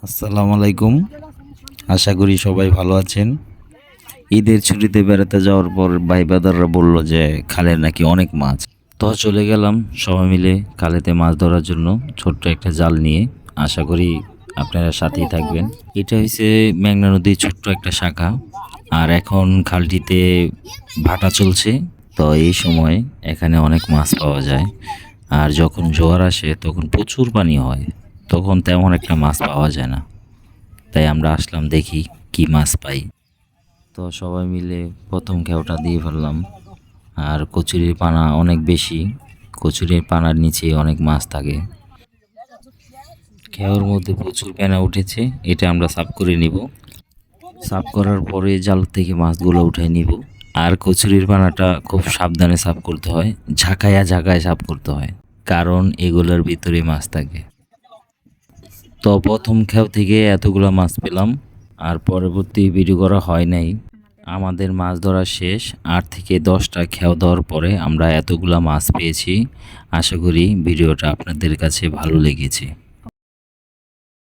আসসালামু আলাইকুম। আশা করি সবাই ভালো আছেন। ঈদের ছুটিতে বেড়াতে যাওয়ার পর ভাই ব্রাদাররা বলল যে খালে নাকি অনেক মাছ। তো চলে গেলাম সবাই মিলে খালেতে মাছ ধরার জন্য ছোট্ট একটা জাল নিয়ে। আশা করি আপনারা সাথেই থাকবেন। এটা হচ্ছে মেঘনা নদীর ছোট্ট একটা শাখা। আর এখন খালটিতে ভাটা চলছে। তো এই সময় এখানে অনেক মাছ পাওয়া যায়। আর যখন জোয়ার আসে তখন প্রচুর পানি হয়, তখন তেমন একটা মাছ পাওয়া যায় না। তাই আমরা আসলাম দেখি কি মাছ পাই। তো সবাই মিলে প্রথম খেওটা দিয়ে ফেললাম। আর কচুরির পানা অনেক বেশি, কচুরির পানার নিচে অনেক মাছ থাকে। খেওর মধ্যে প্রচুর পেনা উঠেছে, এটা আমরা সাফ করে নিব। সাফ করার পরে জাল থেকে মাছগুলো উঠাই নিব। আর কচুরির পানাটা খুব সাবধানে সাফ করতে হয়, ঝাঁকায়া ঝাঁকায় সাফ করতে হয়, কারণ এগুলোর ভিতরে মাছ থাকে। তো প্রথম খেও থেকে এতগুলো মাছ পেলাম। আর পরবর্তী ভিডিও করা হয় নাই। আমাদের মাছ ধরা শেষ, 8 থেকে 10টা খেও দেওয়ার পরে আমরা এতগুলা মাছ পেয়েছি। আশা করি ভিডিওটা আপনাদের কাছে ভালো লেগেছে।